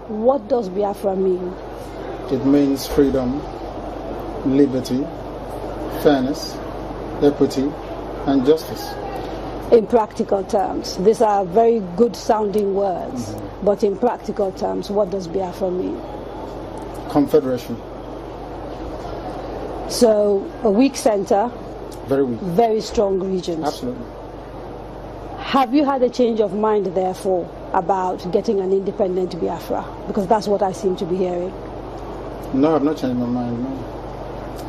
what does Biafra mean? It means freedom, liberty, fairness, equity, and justice. In practical terms, these are very good sounding words, but in practical terms, what does Biafra mean? Confederation. So a weak center, Very weak. very strong regions. Absolutely. Have you had a change of mind, therefore, about getting an independent Biafra? Because that's what I seem to be hearing. No, I've not changed my mind, no.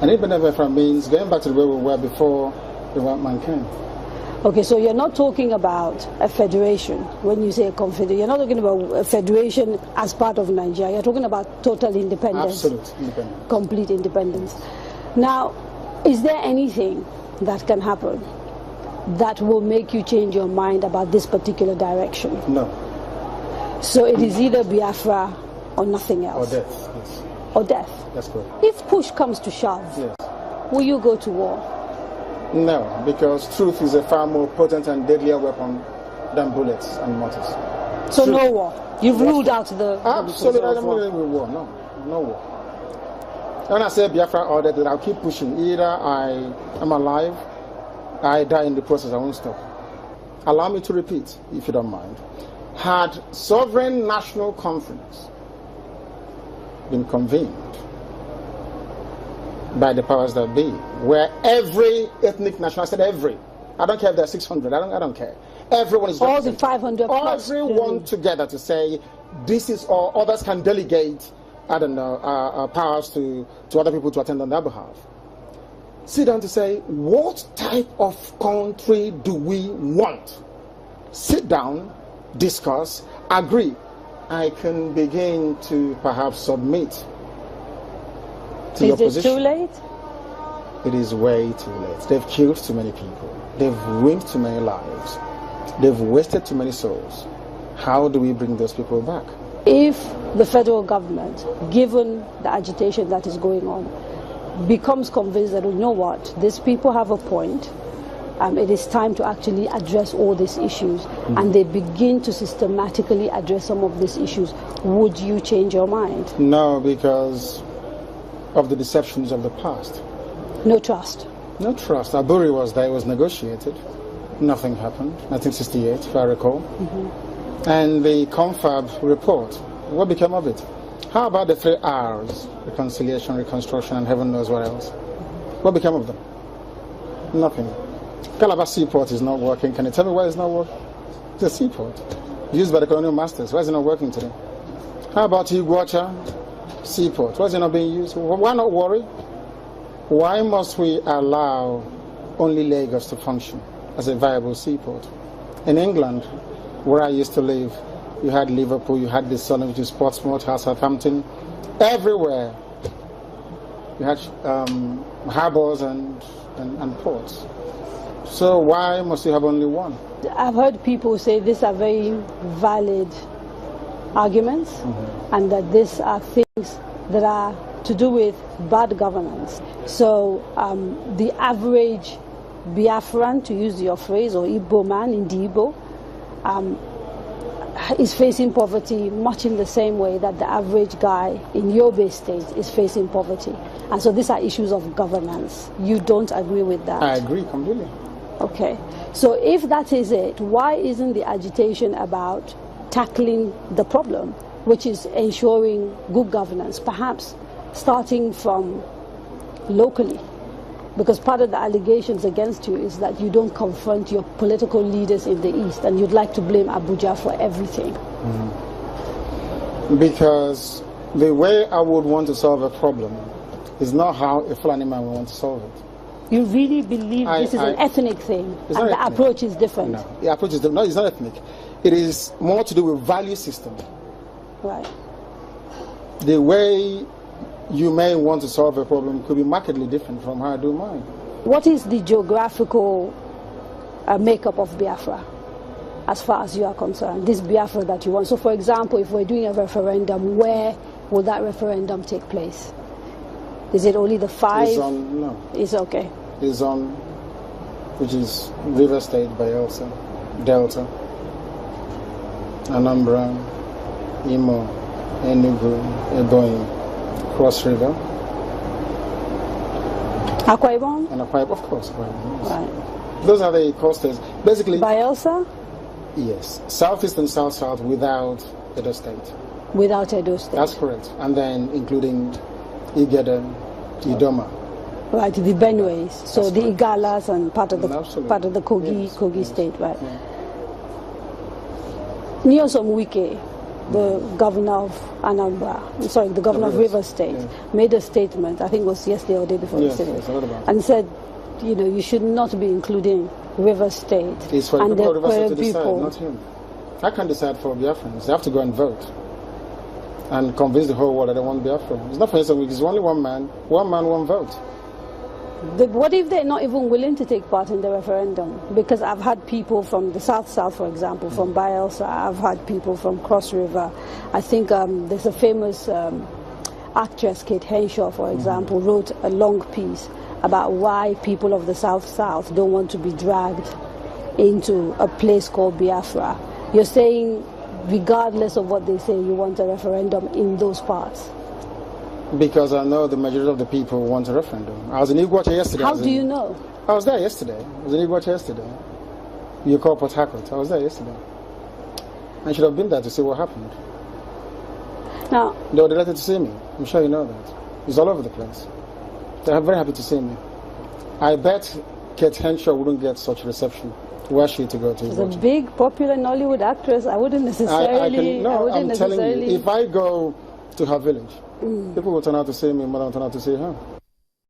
An independent Biafra means going back to the way we were before the white man came. Okay, so you're not talking about a federation when you say a confederation. You're not talking about a federation as part of Nigeria. You're talking about total independence. Absolute independence. Complete independence. Now, is there anything that can happen that will make you change your mind about this particular direction? No. So it is either Biafra or nothing Or else? death, yes. Or death? That's good. If push comes to shove, Yes. will you go to war? No, because truth is a far more potent and deadlier weapon than bullets and mortars. So Truth. no war. You've ruled out the Absolutely, I of don't war. believe in war. No, no war. When I say Biafra or that, I'll keep pushing. Either I am alive, I die in the process, I won't stop. Allow me to repeat, if you don't mind. Had Sovereign National Conference been convened by the powers that be, where every ethnic nation, I said every, I don't care if there are 600, I don't care. Everyone is All the represented. 500 plus. Everyone together to say, this is all, others can delegate, I don't know, powers to other people to attend on their behalf. Sit down to say, what type of country do we want? Sit down, discuss, agree. I can begin to perhaps submit to your Is it position. too late? It is way too late. They've killed too many people. They've ruined too many lives. They've wasted too many souls. How do we bring those people back? If the federal government, given the agitation that is going on, becomes convinced that, you know what, these people have a point, it is time to actually address all these issues, and they begin to systematically address some of these issues, would you change your mind? No, because of the deceptions of the past. No trust. No trust. Aburi was there, it was negotiated. Nothing happened. 1968, if I recall. And the confab report, what became of it? How about the 3 R's? Reconciliation, reconstruction, and heaven knows what else. What became of them? Nothing. Calabar Seaport is not working. Can you tell me why it's not working? It's a seaport used by the colonial masters. Why is it not working today? How about Iguacha Seaport? Why is it not being used? Why not worry? Why must we allow only Lagos to function as a viable seaport? In England, where I used to live, you had Liverpool, you had the Sun, which is Portsmouth, Southampton, everywhere. You had harbors and ports. So why must you have only one? I've heard people say these are very valid arguments, and that these are things that are to do with bad governance. So the average Biafran, to use your phrase, or Igbo man in the Igbo, is facing poverty much in the same way that the average guy in Yobe State is facing poverty. And so these are issues of governance. You don't agree with that? I agree completely. Okay. So if that is it, why isn't the agitation about tackling the problem, which is ensuring good governance, perhaps starting from locally? Because part of the allegations against you is that you don't confront your political leaders in the East, and you'd like to blame Abuja for everything. Because the way I would want to solve a problem is not how a Fulani man would want to solve it. You really believe this is an ethnic thing, and the ethnic. approach is different? No, the approach is different. No, it's not ethnic. It is more to do with value system. Right. The way you may want to solve a problem could be markedly different from how I do mine. What is the geographical makeup of Biafra, as far as you are concerned, this Biafra that you want? So, for example, if we're doing a referendum, where will that referendum take place? Is it only the 5? No. It's okay. It's on, which is River State, Bayelsa, Delta, Anambra, Imo, Enugu, Ebonyi, Cross River. Akwa Ibom? And Akwa Ibom, of course. Akwa Ibom, yes. Right. Those are the coasters. Basically, Bayelsa? yes. Southeast and South-South without Edo State. Without Edo State. That's correct. And then including Igede, Idoma. Right, the Benues. So That's the correct. Igalas and part of the Kogi, Yes. Kogi Yes. State, right? Yeah. Nyesom Wike, the governor of Anambra, sorry, the governor of Rivers State, made a statement, I think it was yesterday or the day before yesterday, yes, I heard about it. and said, you know, you should not be including Rivers State. It's for and the people of Rivers State to people. decide, not him. I can't decide for Biafrans. They have to go and vote and convince the whole world that they want Biafra. It's not for instance, it's only one man, one vote. What if they're not even willing to take part in the referendum? Because I've had people from the South, for example, from Bayelsa. I've had people from Cross River. I think there's a famous actress, Kate Henshaw, for example, wrote a long piece about why people of the South don't want to be dragged into a place called Biafra. You're saying, regardless of what they say, you want a referendum in those parts? Because I know the majority of the people want a referendum. I was in Iguacha yesterday. How do you know? I was there yesterday. I was in Iguacha yesterday. You call Port Harcourt. I was there yesterday. I should have been there to see what happened. Now, They were delighted to see me. I'm sure you know that. It's all over the place. They're very happy to see me. I bet Kate Henshaw wouldn't get such reception were she to go to as a Iguacha. big popular Nollywood actress, I wouldn't necessarily. I'm telling you, if I go to her village, people will turn out to see me more than turn out to see her.